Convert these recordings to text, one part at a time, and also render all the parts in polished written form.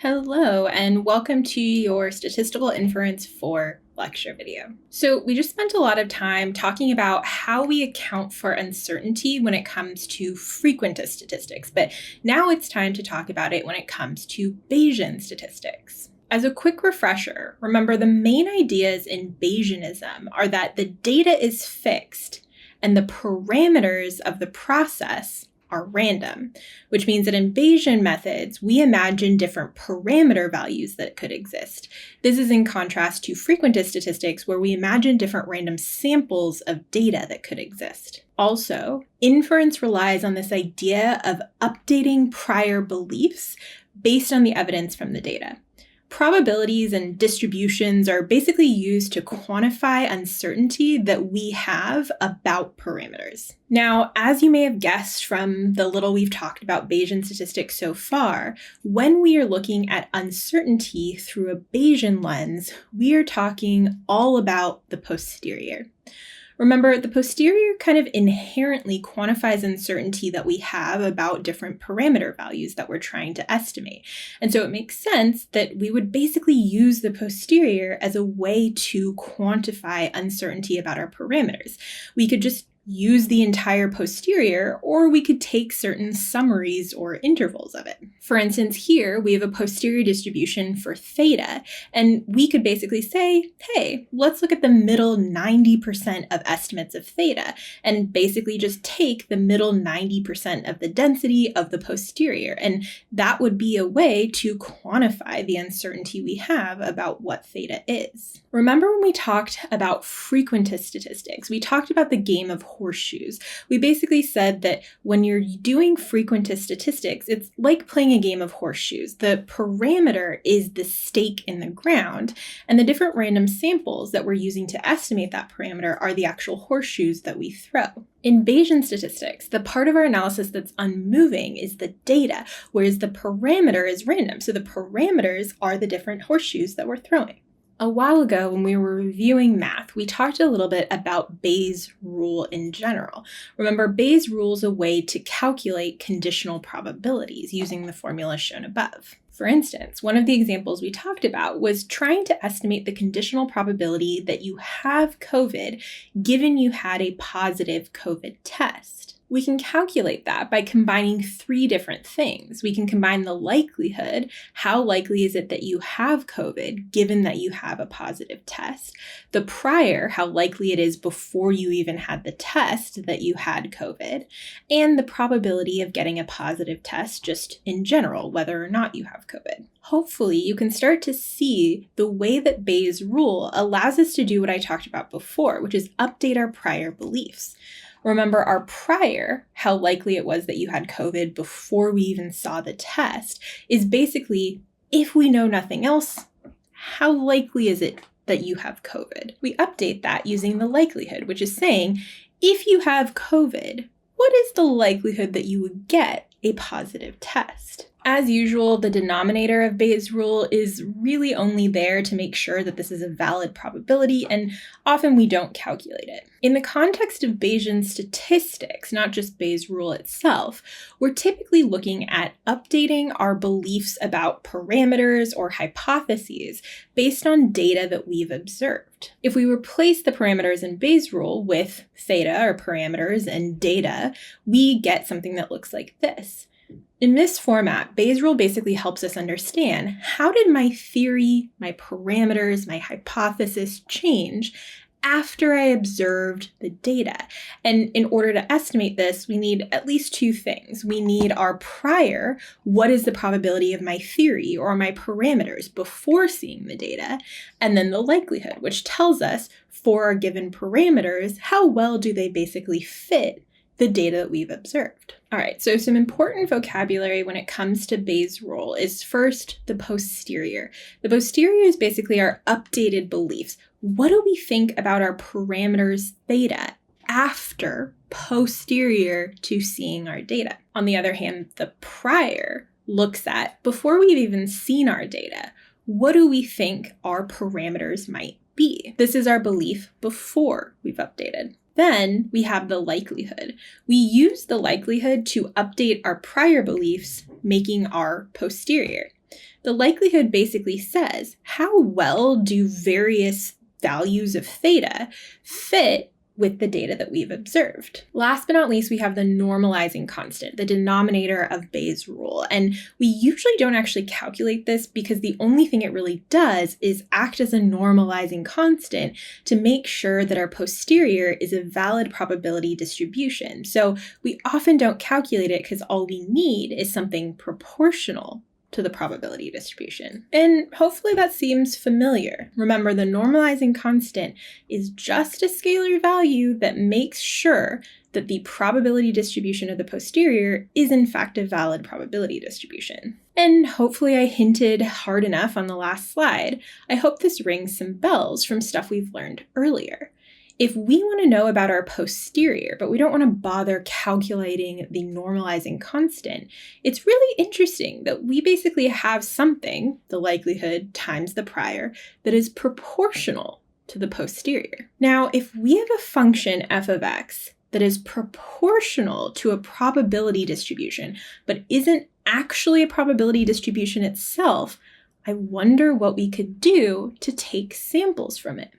Hello, and welcome to your Statistical Inference 4 lecture video. So we just spent a lot of time talking about how we account for uncertainty when it comes to frequentist statistics, but now it's time to talk about it when it comes to Bayesian statistics. As a quick refresher, remember the main ideas in Bayesianism are that the data is fixed and the parameters of the process are random, which means that in Bayesian methods, we imagine different parameter values that could exist. This is in contrast to frequentist statistics, where we imagine different random samples of data that could exist. Also, inference relies on this idea of updating prior beliefs based on the evidence from the data. Probabilities and distributions are basically used to quantify uncertainty that we have about parameters. Now, as you may have guessed from the little we've talked about Bayesian statistics so far, when we are looking at uncertainty through a Bayesian lens, we are talking all about the posterior. Remember, the posterior kind of inherently quantifies uncertainty that we have about different parameter values that we're trying to estimate. And so it makes sense that we would basically use the posterior as a way to quantify uncertainty about our parameters. We could just use the entire posterior, or we could take certain summaries or intervals of it. For instance, here we have a posterior distribution for theta, and we could basically say, hey, let's look at the middle 90% of estimates of theta, and basically just take the middle 90% of the density of the posterior, and that would be a way to quantify the uncertainty we have about what theta is. Remember when we talked about frequentist statistics, we talked about the game of horseshoes. We basically said that when you're doing frequentist statistics, it's like playing a game of horseshoes. The parameter is the stake in the ground, and the different random samples that we're using to estimate that parameter are the actual horseshoes that we throw. In Bayesian statistics, the part of our analysis that's unmoving is the data, whereas the parameter is random. So the parameters are the different horseshoes that we're throwing. A while ago, when we were reviewing math, we talked a little bit about Bayes' rule in general. Remember, Bayes' rule is a way to calculate conditional probabilities using the formula shown above. For instance, one of the examples we talked about was trying to estimate the conditional probability that you have COVID given you had a positive COVID test. We can calculate that by combining three different things. We can combine the likelihood, how likely is it that you have COVID given that you have a positive test, the prior, how likely it is before you even had the test that you had COVID, and the probability of getting a positive test just in general, whether or not you have COVID. Hopefully, you can start to see the way that Bayes' rule allows us to do what I talked about before, which is update our prior beliefs. Remember, our prior, how likely it was that you had COVID before we even saw the test, is basically, if we know nothing else, how likely is it that you have COVID? We update that using the likelihood, which is saying, if you have COVID, what is the likelihood that you would get a positive test? As usual, the denominator of Bayes' rule is really only there to make sure that this is a valid probability, and often we don't calculate it. In the context of Bayesian statistics, not just Bayes' rule itself, we're typically looking at updating our beliefs about parameters or hypotheses based on data that we've observed. If we replace the parameters in Bayes' rule with theta, or parameters, and data, we get something that looks like this. In this format, Bayes' rule basically helps us understand how did my theory, my parameters, my hypothesis change after I observed the data. And in order to estimate this, we need at least two things. We need our prior, what is the probability of my theory or my parameters before seeing the data, and then the likelihood, which tells us for our given parameters, how well do they basically fit the data that we've observed. All right, so some important vocabulary when it comes to Bayes' rule is first the posterior. The posterior is basically our updated beliefs. What do we think about our parameters theta after posterior to seeing our data? On the other hand, the prior looks at, before we've even seen our data, what do we think our parameters might be? This is our belief before we've updated. Then we have the likelihood. We use the likelihood to update our prior beliefs, making our posterior. The likelihood basically says how well do various values of theta fit with the data that we've observed. Last but not least, we have the normalizing constant, the denominator of Bayes' rule. And we usually don't actually calculate this because the only thing it really does is act as a normalizing constant to make sure that our posterior is a valid probability distribution. So we often don't calculate it because all we need is something proportional to the probability distribution. And hopefully that seems familiar. Remember, the normalizing constant is just a scalar value that makes sure that the probability distribution of the posterior is in fact a valid probability distribution. And hopefully I hinted hard enough on the last slide. I hope this rings some bells from stuff we've learned earlier. If we want to know about our posterior, but we don't want to bother calculating the normalizing constant, it's really interesting that we basically have something, the likelihood times the prior, that is proportional to the posterior. Now, if we have a function f of x that is proportional to a probability distribution, but isn't actually a probability distribution itself, I wonder what we could do to take samples from it.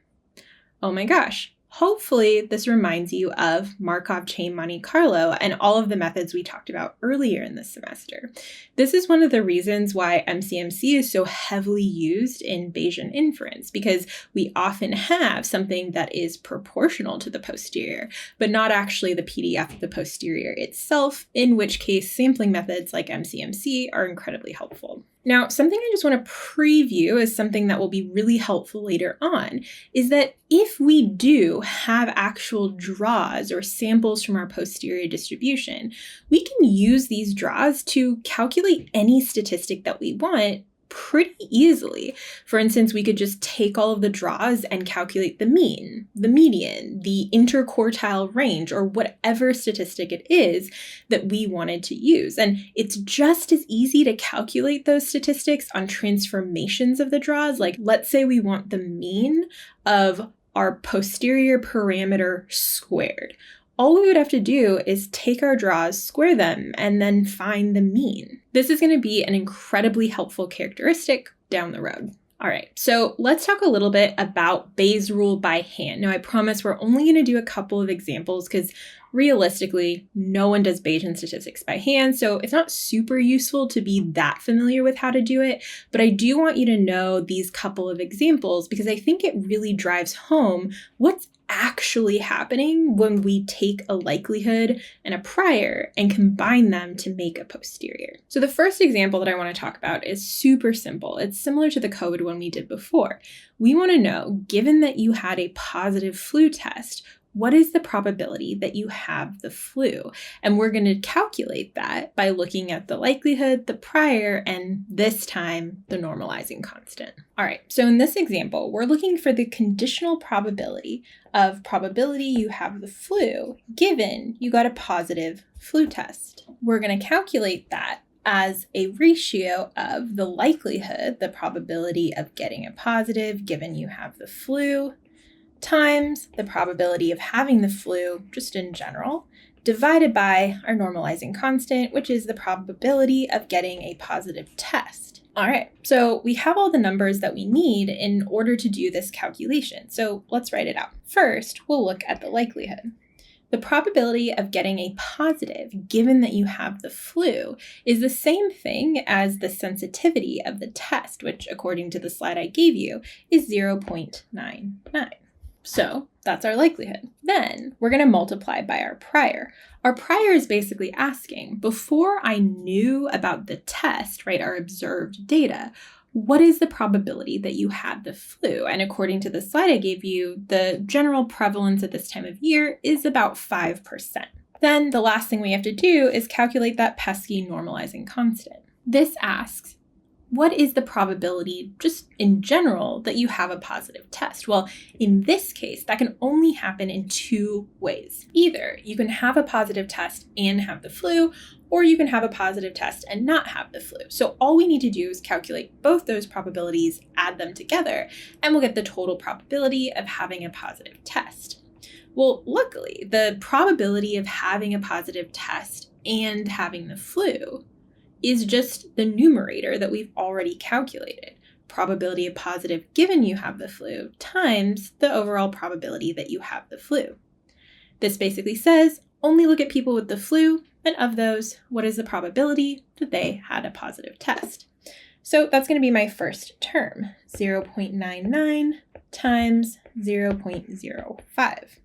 Oh my gosh. Hopefully, this reminds you of Markov chain Monte Carlo and all of the methods we talked about earlier in this semester. This is one of the reasons why MCMC is so heavily used in Bayesian inference, because we often have something that is proportional to the posterior, but not actually the PDF of the posterior itself, in which case sampling methods like MCMC are incredibly helpful. Now, something I just want to preview as something that will be really helpful later on is that if we do have actual draws or samples from our posterior distribution, we can use these draws to calculate any statistic that we want pretty easily. For instance, we could just take all of the draws and calculate the mean, the median, the interquartile range, or whatever statistic it is that we wanted to use. And it's just as easy to calculate those statistics on transformations of the draws. Like, let's say we want the mean of our posterior parameter squared. All we would have to do is take our draws, square them, and then find the mean. This is going to be an incredibly helpful characteristic down the road. All right, so let's talk a little bit about Bayes' rule by hand. Now, I promise we're only going to do a couple of examples because realistically, no one does Bayesian statistics by hand, so it's not super useful to be that familiar with how to do it, but I do want you to know these couple of examples because I think it really drives home what's actually happening when we take a likelihood and a prior and combine them to make a posterior. So the first example that I want to talk about is super simple. It's similar to the COVID one we did before. We want to know, given that you had a positive flu test, what is the probability that you have the flu? And we're going to calculate that by looking at the likelihood, the prior, and this time, the normalizing constant. All right, so in this example, we're looking for the conditional probability of probability you have the flu, given you got a positive flu test. We're going to calculate that as a ratio of the likelihood, the probability of getting a positive, given you have the flu, times the probability of having the flu, just in general, divided by our normalizing constant, which is the probability of getting a positive test. All right, so we have all the numbers that we need in order to do this calculation. So let's write it out. First, we'll look at the likelihood. The probability of getting a positive, given that you have the flu, is the same thing as the sensitivity of the test, which, according to the slide I gave you, is 0.99. So that's our likelihood. Then we're going to multiply by our prior. Our prior is basically asking, before I knew about the test, right, our observed data, what is the probability that you had the flu? And according to the slide I gave you, the general prevalence at this time of year is about 5%. Then the last thing we have to do is calculate that pesky normalizing constant. This asks, what is the probability, just in general, that you have a positive test? Well, in this case, that can only happen in two ways. Either you can have a positive test and have the flu, or you can have a positive test and not have the flu. So all we need to do is calculate both those probabilities, add them together, and we'll get the total probability of having a positive test. Well, luckily, the probability of having a positive test and having the flu is just the numerator that we've already calculated. Probability of positive given you have the flu times the overall probability that you have the flu. This basically says only look at people with the flu, and of those, what is the probability that they had a positive test? So that's going to be my first term, 0.99 times 0.05.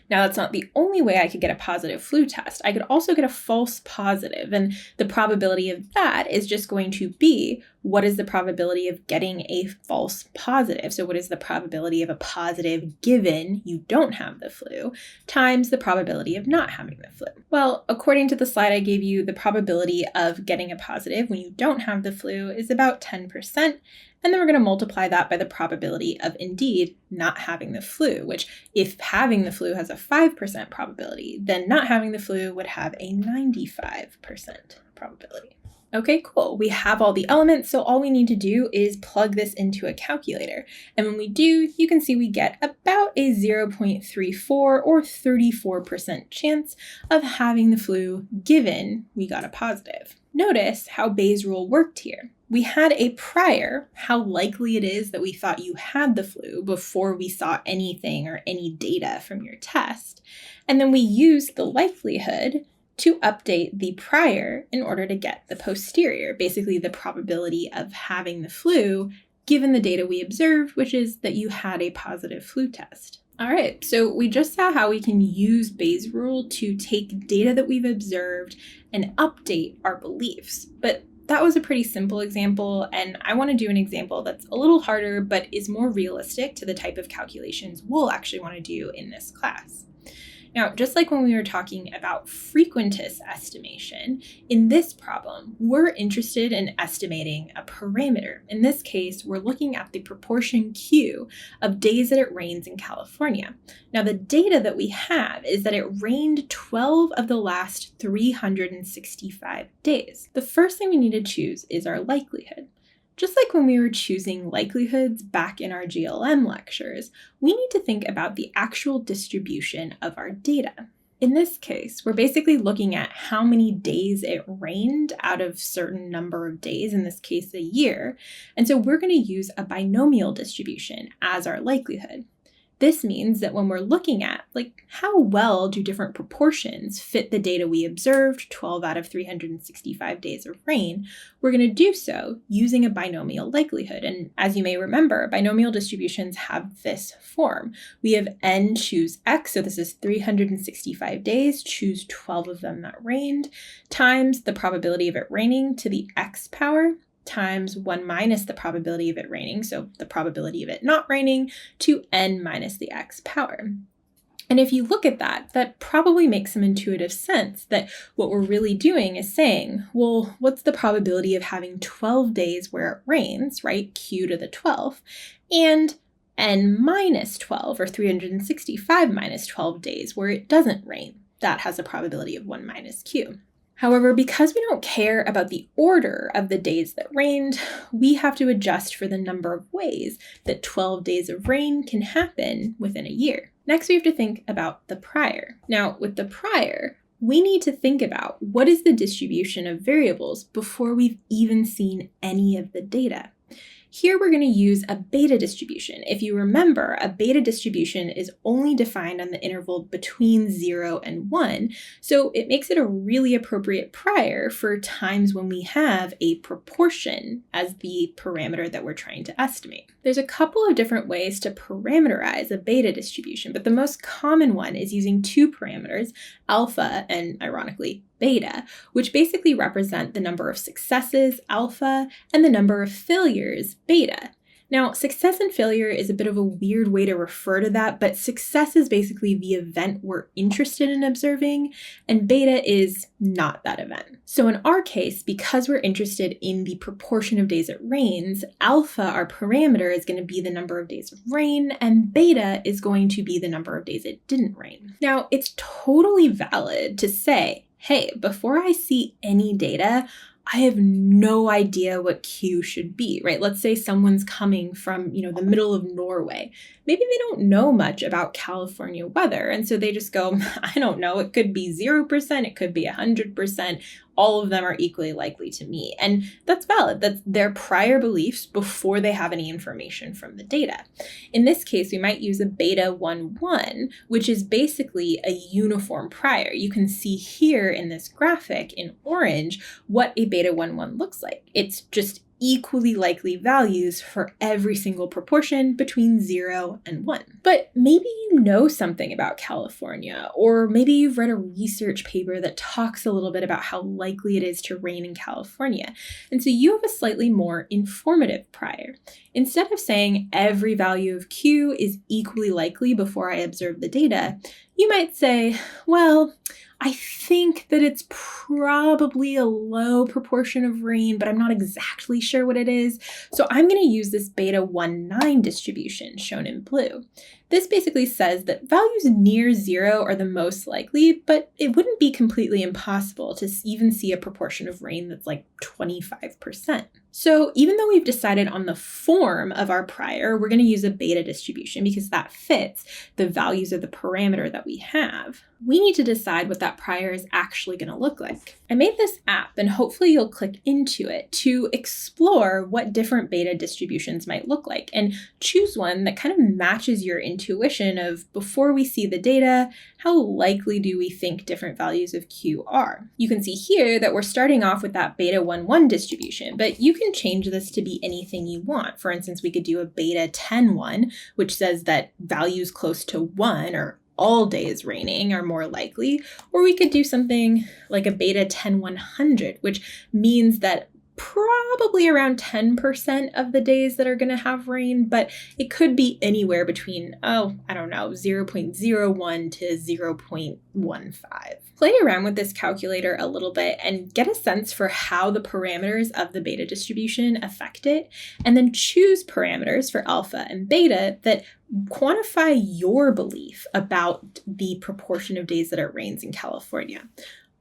Now, that's not the only way I could get a positive flu test. I could also get a false positive, and the probability of that is just going to be what is the probability of getting a false positive? So what is the probability of a positive given you don't have the flu times the probability of not having the flu? Well, according to the slide I gave you, the probability of getting a positive when you don't have the flu is about 10%. And then we're going to multiply that by the probability of indeed not having the flu, which if having the flu has a 5% probability, then not having the flu would have a 95% probability. Okay, cool. We have all the elements, so all we need to do is plug this into a calculator. And when we do, you can see we get about a 0.34 or 34% chance of having the flu given we got a positive. Notice how Bayes' rule worked here. We had a prior, how likely it is that we thought you had the flu before we saw anything or any data from your test. And then we used the likelihood to update the prior in order to get the posterior, basically the probability of having the flu given the data we observed, which is that you had a positive flu test. All right, so we just saw how we can use Bayes' rule to take data that we've observed and update our beliefs. But that was a pretty simple example, and I want to do an example that's a little harder, but is more realistic to the type of calculations we'll actually want to do in this class. Now, just like when we were talking about frequentist estimation, in this problem, we're interested in estimating a parameter. In this case, we're looking at the proportion Q of days that it rains in California. Now, the data that we have is that it rained 12 of the last 365 days. The first thing we need to choose is our likelihood. Just like when we were choosing likelihoods back in our GLM lectures, we need to think about the actual distribution of our data. In this case, we're basically looking at how many days it rained out of a certain number of days, in this case a year, and so we're going to use a binomial distribution as our likelihood. This means that when we're looking at, how well do different proportions fit the data we observed, 12 out of 365 days of rain, we're going to do so using a binomial likelihood. And as you may remember, binomial distributions have this form. We have n choose x, so this is 365 days, choose 12 of them that rained, times the probability of it raining to the x power, times 1 minus the probability of it raining, so the probability of it not raining, to n minus the x power. And if you look at that, that probably makes some intuitive sense that what we're really doing is saying, well, what's the probability of having 12 days where it rains, right? Q to the 12th, and n minus 12, or 365 minus 12 days where it doesn't rain. That has a probability of 1 minus Q. However, because we don't care about the order of the days that rained, we have to adjust for the number of ways that 12 days of rain can happen within a year. Next, we have to think about the prior. Now, with the prior, we need to think about what is the distribution of variables before we've even seen any of the data. Here we're going to use a beta distribution. If you remember, a beta distribution is only defined on the interval between 0 and 1, so it makes it a really appropriate prior for times when we have a proportion as the parameter that we're trying to estimate. There's a couple of different ways to parameterize a beta distribution, but the most common one is using two parameters, alpha and, ironically, beta, which basically represent the number of successes, alpha, and the number of failures, beta. Now, success and failure is a bit of a weird way to refer to that, but success is basically the event we're interested in observing, and beta is not that event. So in our case, because we're interested in the proportion of days it rains, alpha, our parameter, is going to be the number of days of rain, and beta is going to be the number of days it didn't rain. Now, it's totally valid to say, hey, before I see any data, I have no idea what Q should be, right? Let's say someone's coming from, the middle of Norway. Maybe they don't know much about California weather. And so they just go, I don't know, it could be 0%, it could be 100%. all of them are equally likely to meet. And that's valid. That's their prior beliefs before they have any information from the data. In this case, we might use a beta 1,1, which is basically a uniform prior. You can see here in this graphic in orange what a beta 1,1 looks like. It's just equally likely values for every single proportion between 0 and 1. But maybe you know something about California, or maybe you've read a research paper that talks a little bit about how likely it is to rain in California. And so you have a slightly more informative prior. Instead of saying every value of Q is equally likely before I observe the data, you might say, well, I think that it's probably a low proportion of rain, but I'm not exactly sure what it is. So I'm going to use this beta 1,9 distribution shown in blue. This basically says that values near 0 are the most likely, but it wouldn't be completely impossible to even see a proportion of rain that's like 25%. So even though we've decided on the form of our prior, we're going to use a beta distribution because that fits the values of the parameter that we have. We need to decide what that prior is actually going to look like. I made this app, and hopefully you'll click into it to explore what different beta distributions might look like and choose one that kind of matches your intuition of, before we see the data, how likely do we think different values of Q are? You can see here that we're starting off with that beta 1,1 distribution, but you can change this to be anything you want. For instance, we could do a beta 10,1, which says that values close to 1 or all days raining are more likely, or we could do something like a beta 10,100, which means that probably around 10% of the days that are going to have rain, but it could be anywhere between, 0.01 to 0.15. Play around with this calculator a little bit and get a sense for how the parameters of the beta distribution affect it, and then choose parameters for alpha and beta that quantify your belief about the proportion of days that it rains in California.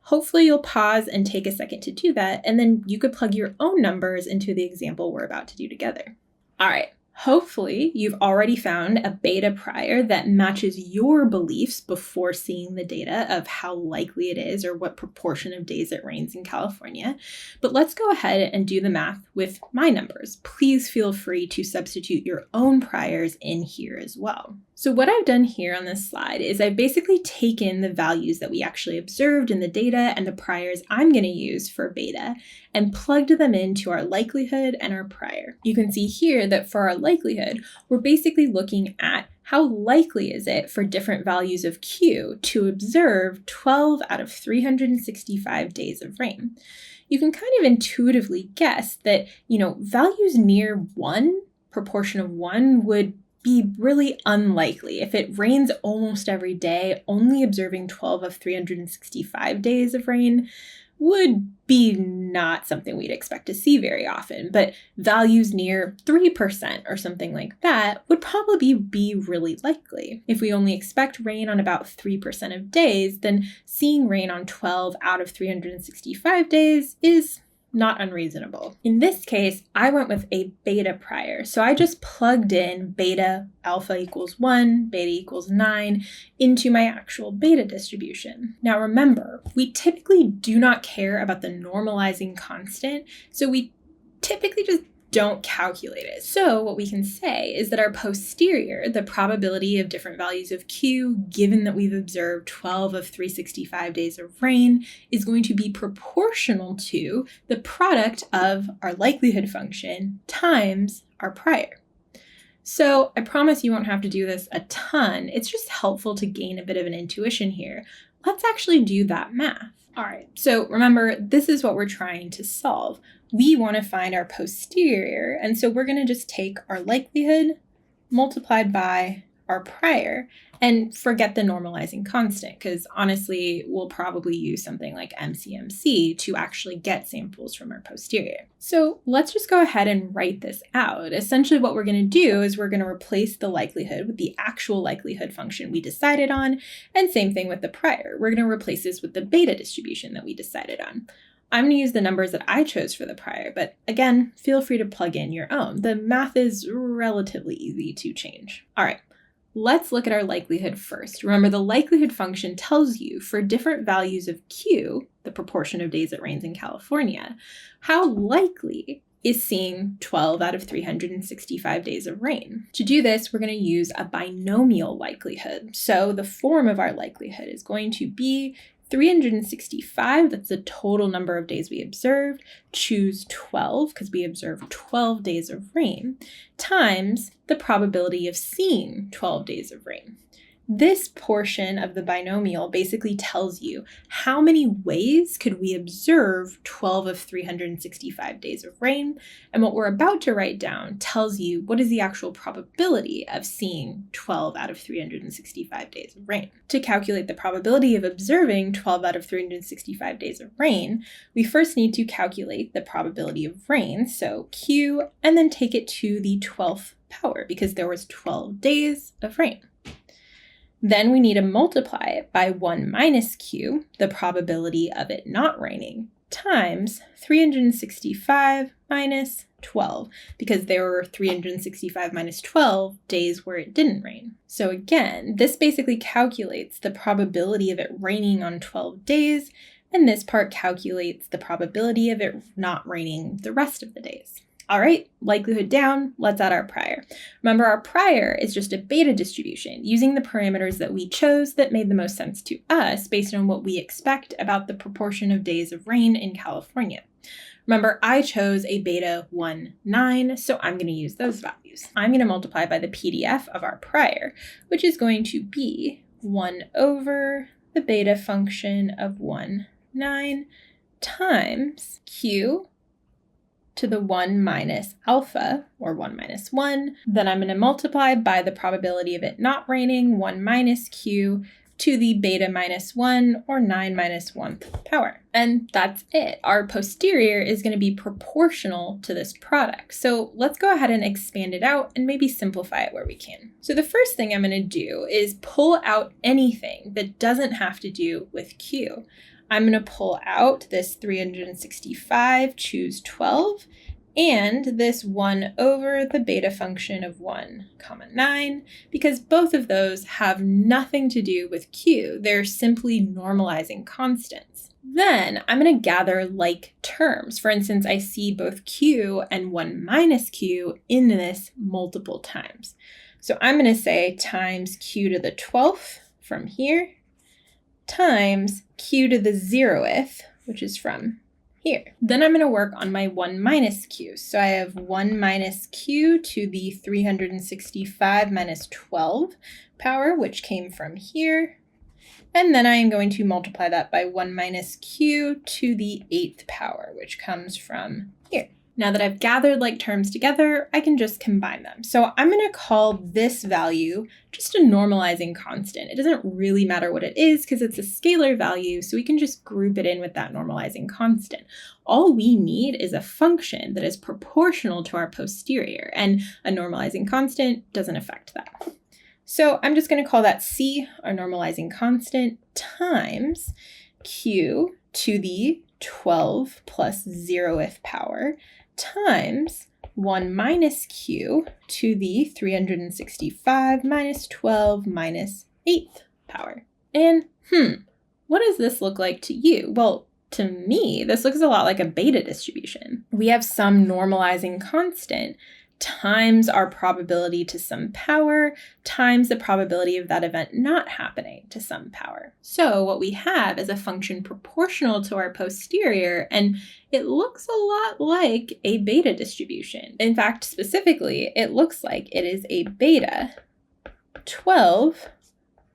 Hopefully you'll pause and take a second to do that, and then you could plug your own numbers into the example we're about to do together. All right. Hopefully, you've already found a beta prior that matches your beliefs before seeing the data of how likely it is or what proportion of days it rains in California. But let's go ahead and do the math with my numbers. Please feel free to substitute your own priors in here as well. So what I've done here on this slide is I've basically taken the values that we actually observed in the data and the priors I'm going to use for beta and plugged them into our likelihood and our prior. You can see here that for our likelihood, we're basically looking at how likely is it for different values of Q to observe 12 out of 365 days of rain. You can kind of intuitively guess that, values near 1, proportion of 1 would be really unlikely. If it rains almost every day, only observing 12 of 365 days of rain would be not something we'd expect to see very often. But values near 3% or something like that would probably be really likely. If we only expect rain on about 3% of days, then seeing rain on 12 out of 365 days is not unreasonable. In this case, I went with a beta prior. So I just plugged in beta alpha equals 1, beta equals 9 into my actual beta distribution. Now remember, we typically do not care about the normalizing constant, so we typically just don't calculate it. So what we can say is that our posterior, the probability of different values of Q, given that we've observed 12 of 365 days of rain, is going to be proportional to the product of our likelihood function times our prior. So I promise you won't have to do this a ton. It's just helpful to gain a bit of an intuition here. Let's actually do that math. All right, so remember, this is what we're trying to solve. We want to find our posterior, and so we're going to just take our likelihood multiplied by our prior and forget the normalizing constant, because honestly, we'll probably use something like MCMC to actually get samples from our posterior. So let's just go ahead and write this out. Essentially, what we're going to do is we're going to replace the likelihood with the actual likelihood function we decided on, and same thing with the prior. We're going to replace this with the beta distribution that we decided on. I'm going to use the numbers that I chose for the prior, but again, feel free to plug in your own. The math is relatively easy to change. All right. Let's look at our likelihood first. Remember, the likelihood function tells you for different values of Q, the proportion of days it rains in California, how likely is seeing 12 out of 365 days of rain. To do this, we're going to use a binomial likelihood. So the form of our likelihood is going to be 365, that's the total number of days we observed, choose 12, because we observed 12 days of rain, times the probability of seeing 12 days of rain. This portion of the binomial basically tells you how many ways could we observe 12 of 365 days of rain, and what we're about to write down tells you what is the actual probability of seeing 12 out of 365 days of rain. To calculate the probability of observing 12 out of 365 days of rain, we first need to calculate the probability of rain, so Q, and then take it to the 12th power because there was 12 days of rain. Then we need to multiply it by 1 minus Q, the probability of it not raining, times 365 minus 12, because there were 365 minus 12 days where it didn't rain. So again, this basically calculates the probability of it raining on 12 days, and this part calculates the probability of it not raining the rest of the days. All right, likelihood down, let's add our prior. Remember, our prior is just a beta distribution using the parameters that we chose that made the most sense to us based on what we expect about the proportion of days of rain in California. Remember, I chose a beta 1,9, so I'm going to use those values. I'm going to multiply by the PDF of our prior, which is going to be 1 over the beta function of 1,9 times Q to the 1 minus alpha, or 1 minus 1. Then I'm going to multiply by the probability of it not raining, 1 minus Q, to the beta minus 1, or 9 minus 1th power. And that's it. Our posterior is going to be proportional to this product. So let's go ahead and expand it out and maybe simplify it where we can. So the first thing I'm going to do is pull out anything that doesn't have to do with Q. I'm going to pull out this 365, choose 12, and this 1 over the beta function of 1, 9, because both of those have nothing to do with Q. They're simply normalizing constants. Then I'm going to gather like terms. For instance, I see both Q and 1 minus Q in this multiple times. So I'm going to say times Q to the 12th from here, times Q to the 0th, which is from here. Then I'm going to work on my 1 minus Q. So I have 1 minus Q to the 365 minus 12 power, which came from here. And then I am going to multiply that by 1 minus Q to the 8th power, which comes from here. Now that I've gathered like terms together, I can just combine them. So I'm going to call this value just a normalizing constant. It doesn't really matter what it is because it's a scalar value, so we can just group it in with that normalizing constant. All we need is a function that is proportional to our posterior, and a normalizing constant doesn't affect that. So I'm just going to call that C, our normalizing constant, times Q to the 12 plus 0th power, times 1 minus Q to the 365 minus 12 minus 8th power. And what does this look like to you? Well, to me, this looks a lot like a beta distribution. We have some normalizing constant times our probability to some power times the probability of that event not happening to some power. So what we have is a function proportional to our posterior, and it looks a lot like a beta distribution. In fact, specifically, it looks like it is a beta 12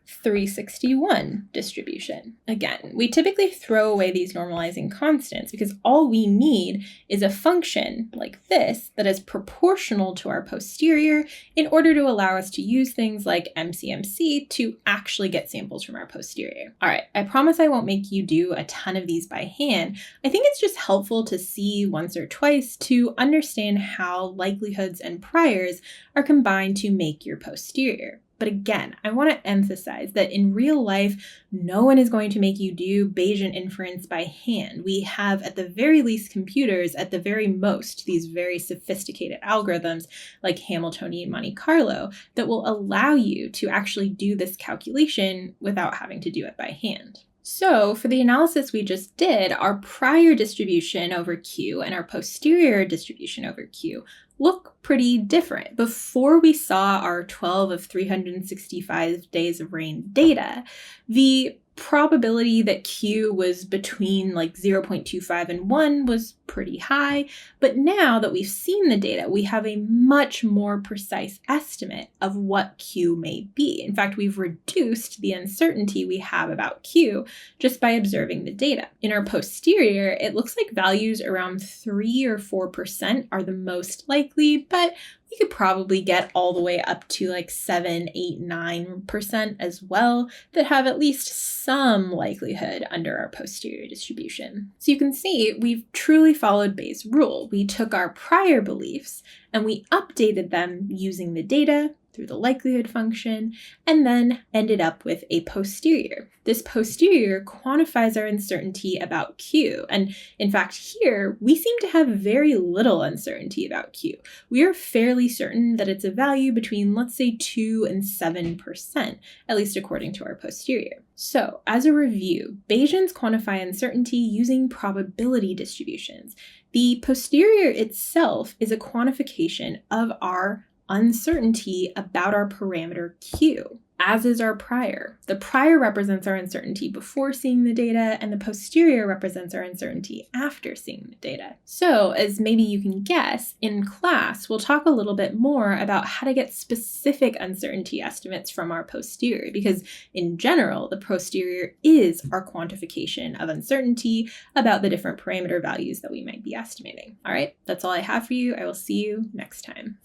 361 distribution. Again, we typically throw away these normalizing constants because all we need is a function like this that is proportional to our posterior in order to allow us to use things like MCMC to actually get samples from our posterior. All right, I promise I won't make you do a ton of these by hand. I think it's just helpful to see once or twice to understand how likelihoods and priors are combined to make your posterior. But again, I want to emphasize that in real life, no one is going to make you do Bayesian inference by hand. We have, at the very least, computers, at the very most, these very sophisticated algorithms like Hamiltonian Monte Carlo that will allow you to actually do this calculation without having to do it by hand. So for the analysis we just did, our prior distribution over Q and our posterior distribution over Q look pretty different. Before we saw our 12 of 365 days of rain data, the probability that Q was between like 0.25 and 1 was pretty high. But now that we've seen the data, we have a much more precise estimate of what Q may be. In fact, we've reduced the uncertainty we have about Q just by observing the data. In our posterior, it looks like values around 3 or 4% are the most likely, but we could probably get all the way up to like 7, 8, 9% as well that have at least some likelihood under our posterior distribution. So you can see we've truly followed Bayes' rule. We took our prior beliefs and we updated them using the data through the likelihood function, and then ended up with a posterior. This posterior quantifies our uncertainty about Q. And in fact, here, we seem to have very little uncertainty about Q. We are fairly certain that it's a value between, let's say, 2 and 7%, at least according to our posterior. So, as a review, Bayesians quantify uncertainty using probability distributions. The posterior itself is a quantification of our uncertainty about our parameter Q, as is our prior. The prior represents our uncertainty before seeing the data, and the posterior represents our uncertainty after seeing the data. So, as maybe you can guess, in class, we'll talk a little bit more about how to get specific uncertainty estimates from our posterior, because in general, the posterior is our quantification of uncertainty about the different parameter values that we might be estimating. All right, that's all I have for you. I will see you next time.